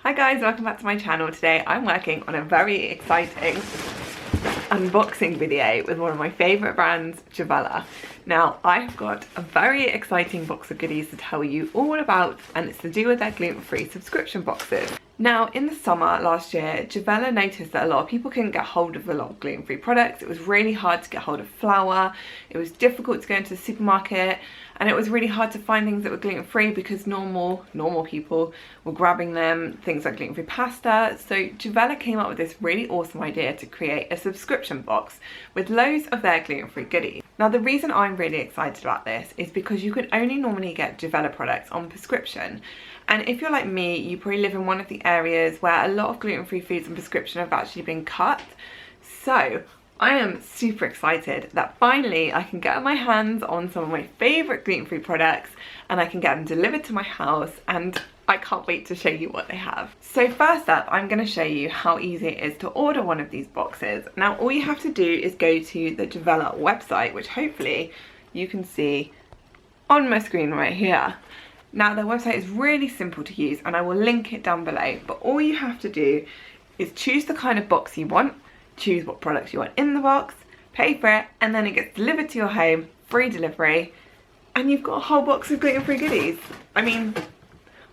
Hi guys, welcome back to my channel. Today I'm working on a very exciting unboxing video with one of my favourite brands, Juvela. Now I've got a very exciting box of goodies to tell you all about, and it's to do with their gluten-free subscription boxes. Now in the summer last year, Juvela noticed that a lot of people couldn't get hold of a lot of gluten-free products. It was really hard to get hold of flour, it was difficult to go into the supermarket, and it was really hard to find things that were gluten-free because normal people were grabbing them, things like gluten-free pasta. So Juvela came up with this really awesome idea to create a subscription box with loads of their gluten-free goodies. Now the reason I'm really excited about this is because you can only normally get Juvela products on prescription. And if you're like me, you probably live in one of the areas where a lot of gluten-free foods on prescription have actually been cut. So I am super excited that finally I can get my hands on some of my favourite gluten-free products and I can get them delivered to my house, and I can't wait to show you what they have. So first up, I'm going to show you how easy it is to order one of these boxes. Now all you have to do is go to the Juvela website, which hopefully you can see on my screen right here. Now their website is really simple to use and I will link it down below, but all you have to do is choose the kind of box you want, choose what products you want in the box, pay for it, and then it gets delivered to your home, free delivery, and you've got a whole box of gluten-free goodies. I mean,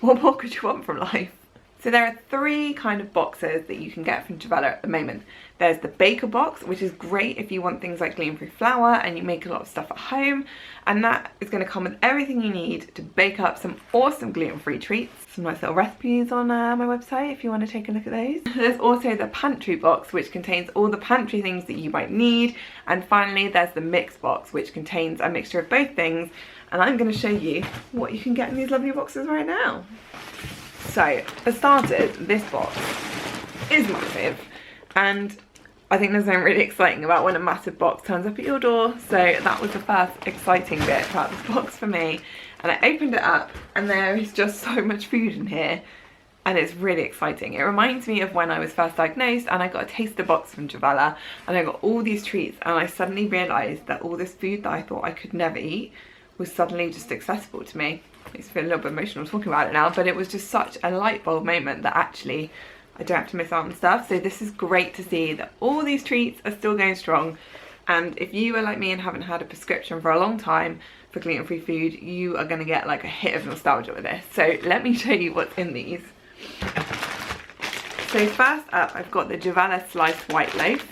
what more could you want from life? So there are three kind of boxes that you can get from Juvela at the moment. There's the baker box, which is great if you want things like gluten-free flour and you make a lot of stuff at home, and that is going to come with everything you need to bake up some awesome gluten-free treats. Some nice little recipes on my website if you want to take a look at those. There's also the pantry box, which contains all the pantry things that you might need, and finally there's the mix box, which contains a mixture of both things, and I'm going to show you what you can get in these lovely boxes right now. So for starters, this box is massive, and I think there's something really exciting about when a massive box turns up at your door. So that was the first exciting bit about this box for me, and I opened it up and there is just so much food in here and it's really exciting. It reminds me of when I was first diagnosed and I got a taster box from Juvela and I got all these treats, and I suddenly realised that all this food that I thought I could never eat was suddenly just accessible to me. I feel a little bit emotional talking about it now, but it was just such a light bulb moment that actually I don't have to miss out on stuff. So this is great to see that all these treats are still going strong, and if you are like me and haven't had a prescription for a long time for gluten-free food, you are going to get like a hit of nostalgia with this. So let me show you what's in these. So first up, I've got the Juvela'S sliced white loaf.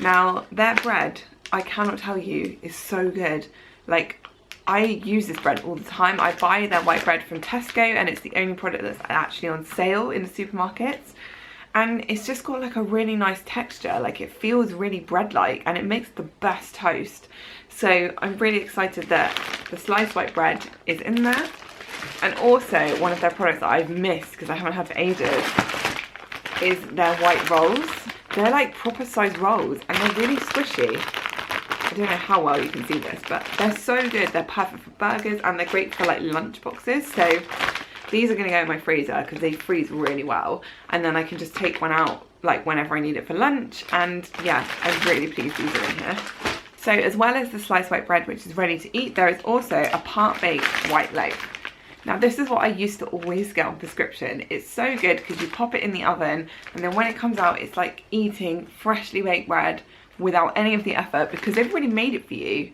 Now their bread, I cannot tell you, is so good. Like, I use this bread all the time. I buy their white bread from Tesco and it's the only product that's actually on sale in the supermarkets. And it's just got like a really nice texture, like it feels really bread-like, and it makes the best toast. So I'm really excited that the sliced white bread is in there. And also one of their products that I've missed because I haven't had for ages is their white rolls. They're like proper sized rolls and they're really squishy. I don't know how well you can see this, but they're so good. They're perfect for burgers and they're great for like lunch boxes. So these are going to go in my freezer because they freeze really well, and then I can just take one out like whenever I need it for lunch. And yeah, I'm really pleased these are in here. So as well as the sliced white bread, which is ready to eat, there is also a part baked white loaf. Now this is what I used to always get on prescription. It's so good because you pop it in the oven and then when it comes out it's like eating freshly baked bread without any of the effort because they've already made it for you.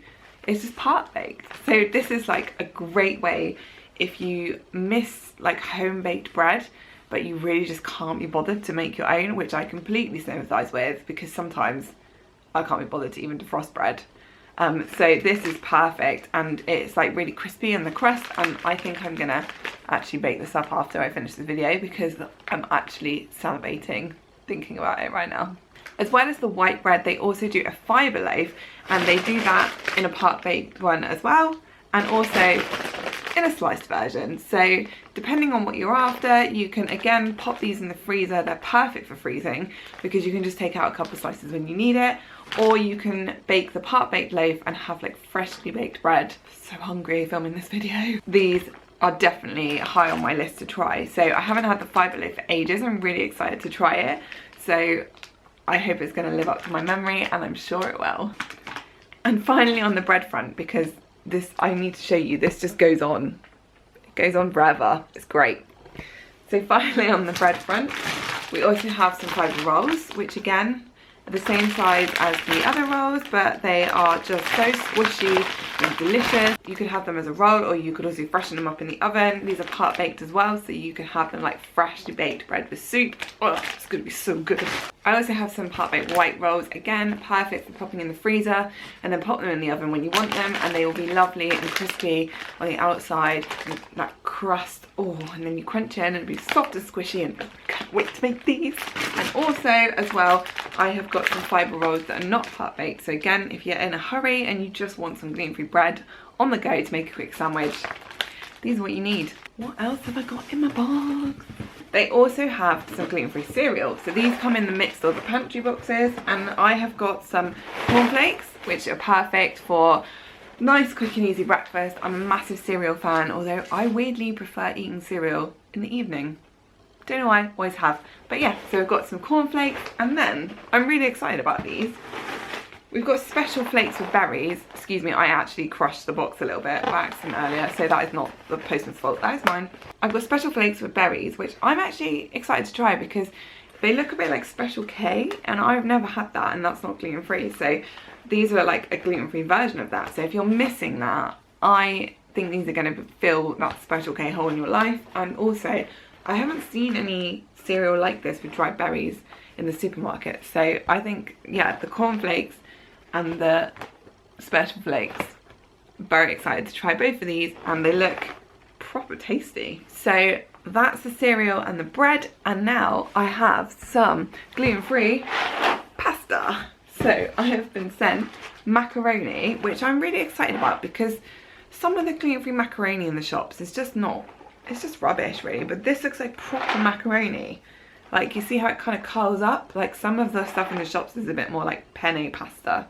It's just part baked. So this is like a great way if you miss like home baked bread but you really just can't be bothered to make your own, which I completely sympathise with because sometimes I can't be bothered to even defrost bread. So this is perfect, and it's like really crispy in the crust, and I think I'm gonna actually bake this up after I finish the video because I'm actually salivating thinking about it right now. As well as the white bread, they also do a fibre loaf, and they do that in a part baked one as well, and also in a sliced version. So depending on what you're after, you can again pop these in the freezer. They're perfect for freezing because you can just take out a couple of slices when you need it, or you can bake the part baked loaf and have like freshly baked bread. So hungry filming this video. These are definitely high on my list to try. So I haven't had the fibre loaf for ages. I'm really excited to try it. So I hope it's going to live up to my memory, and I'm sure it will. And finally on the bread front, because this, I need to show you, this just goes on. It goes on forever. It's great. So finally on the bread front, we also have some fibre rolls, which again, are the same size as the other rolls, but they are just so squishy and delicious. You could have them as a roll, or you could also freshen them up in the oven. These are part baked as well, so you can have them like freshly baked bread with soup. Oh, it's gonna be so good. I also have some part baked white rolls, again, perfect for popping in the freezer, and then pop them in the oven when you want them, and they will be lovely and crispy on the outside, and that crust, oh, and then you crunch in and it'll be soft and squishy, and I can't wait to make these. And also, as well, I have got some fibre rolls that are not part baked. So again, if you're in a hurry and you just want some gluten-free bread on the go to make a quick sandwich, these are what you need. What else have I got in my box? They also have some gluten-free cereal. So these come in the mix of the pantry boxes, and I have got some cornflakes, which are perfect for nice, quick and easy breakfast. I'm a massive cereal fan, although I weirdly prefer eating cereal in the evening. Don't know why, always have. But yeah, so I've got some cornflakes, and then I'm really excited about these. We've got special flakes with berries. Excuse me, I actually crushed the box a little bit by accident earlier, so that is not the postman's fault, that is mine. I've got special flakes with berries, which I'm actually excited to try because they look a bit like Special K, and I've never had that, and that's not gluten-free. So these are like a gluten-free version of that. So if you're missing that, I think these are going to fill that Special K hole in your life. And also, I haven't seen any cereal like this with dried berries in the supermarket. So I think, yeah, the cornflakes and the special flakes, very excited to try both of these, and they look proper tasty. So that's the cereal and the bread, and now I have some gluten-free pasta. So I have been sent macaroni, which I'm really excited about because some of the gluten-free macaroni in the shops is just not, it's just rubbish really, but this looks like proper macaroni. Like, you see how it kind of curls up? Like, some of the stuff in the shops is a bit more like penne pasta,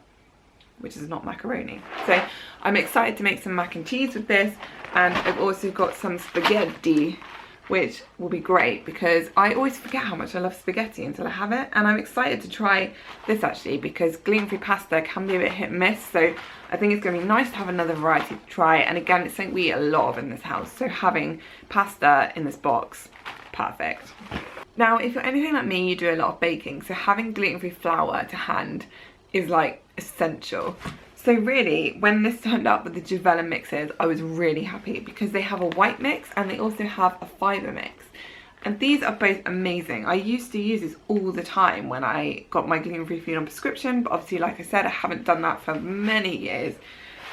which is not macaroni. So I'm excited to make some mac and cheese with this, and I've also got some spaghetti, which will be great because I always forget how much I love spaghetti until I have it. And I'm excited to try this actually because gluten-free pasta can be a bit hit and miss, so I think it's going to be nice to have another variety to try. And again, it's something we eat a lot of in this house, so having pasta in this box, perfect. Now, if you're anything like me, you do a lot of baking, so having gluten-free flour to hand is like essential. So really, when this turned up with the Juvela'S mixes, I was really happy because they have a white mix and they also have a fibre mix. And these are both amazing. I used to use this all the time when I got my gluten-free food on prescription, but obviously, like I said, I haven't done that for many years.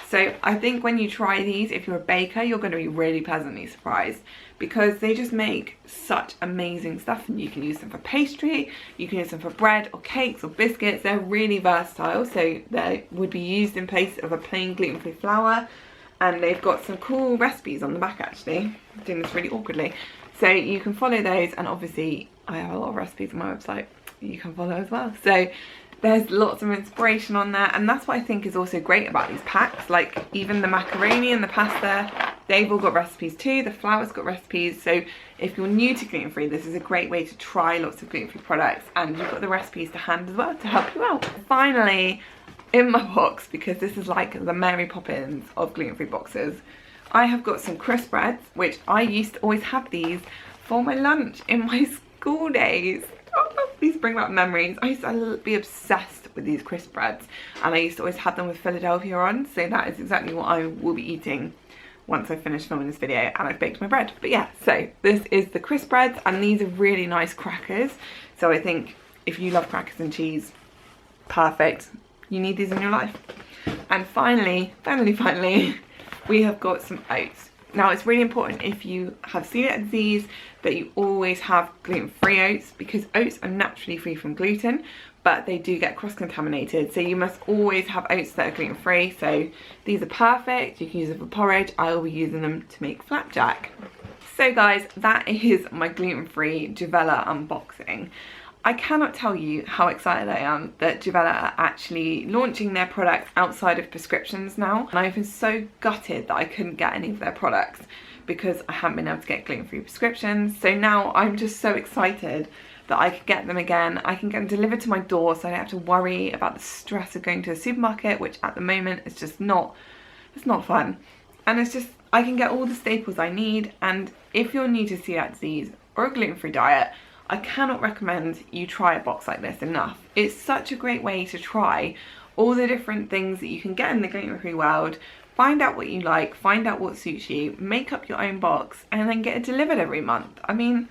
So I think when you try these, if you're a baker, you're going to be really pleasantly surprised because they just make such amazing stuff, and you can use them for pastry, you can use them for bread or cakes or biscuits. They're really versatile, so they would be used in place of a plain gluten-free flour, and they've got some cool recipes on the back actually. I'm doing this really awkwardly. So you can follow those, and obviously I have a lot of recipes on my website you can follow as well. So there's lots of inspiration on there, and that's what I think is also great about these packs. Like, even the macaroni and the pasta, they've all got recipes too. The flour's got recipes, so if you're new to gluten-free, this is a great way to try lots of gluten-free products, and you've got the recipes to hand as well to help you out. Finally, in my box, because this is like the Mary Poppins of gluten-free boxes, I have got some crisp breads, which I used to always have these for my lunch in my school days. Oh, these bring back memories. I used to be obsessed with these crisp breads, and I used to always have them with Philadelphia on, so that is exactly what I will be eating once I finish filming this video and I've baked my bread. But yeah, so this is the crisp breads, and these are really nice crackers. So I think if you love crackers and cheese, perfect. You need these in your life. And finally, we have got some oats. Now, it's really important if you have celiac disease that you always have gluten-free oats, because oats are naturally free from gluten, but they do get cross-contaminated. So you must always have oats that are gluten-free. So these are perfect. You can use them for porridge. I will be using them to make flapjack. So guys, that is my gluten-free Juvela'S unboxing. I cannot tell you how excited I am that Juvela'S are actually launching their products outside of prescriptions now. And I've been so gutted that I couldn't get any of their products because I haven't been able to get gluten-free prescriptions. So now I'm just so excited that I can get them again. I can get them delivered to my door, so I don't have to worry about the stress of going to a supermarket, which at the moment is just not, it's not fun. And it's just, I can get all the staples I need. And if you're new to celiac disease, or a gluten-free diet, I cannot recommend you try a box like this enough. It's such a great way to try all the different things that you can get in the gluten-free world, find out what you like, find out what suits you, make up your own box, and then get it delivered every month. I mean,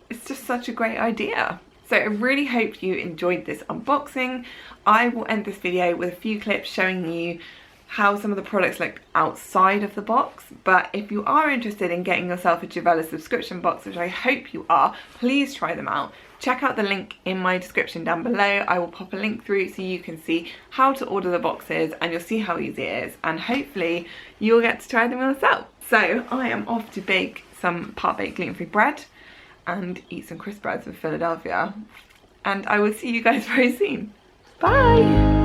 it's just such a great idea. So I really hope you enjoyed this unboxing. I will end this video with a few clips showing you how some of the products look outside of the box, but if you are interested in getting yourself a Juvela'S subscription box, which I hope you are, please try them out. Check out the link in my description down below. I will pop a link through so you can see how to order the boxes, and you'll see how easy it is, and hopefully you'll get to try them yourself. So I am off to bake some part-baked gluten-free bread and eat some crisp breads with Philadelphia, and I will see you guys very soon. Bye!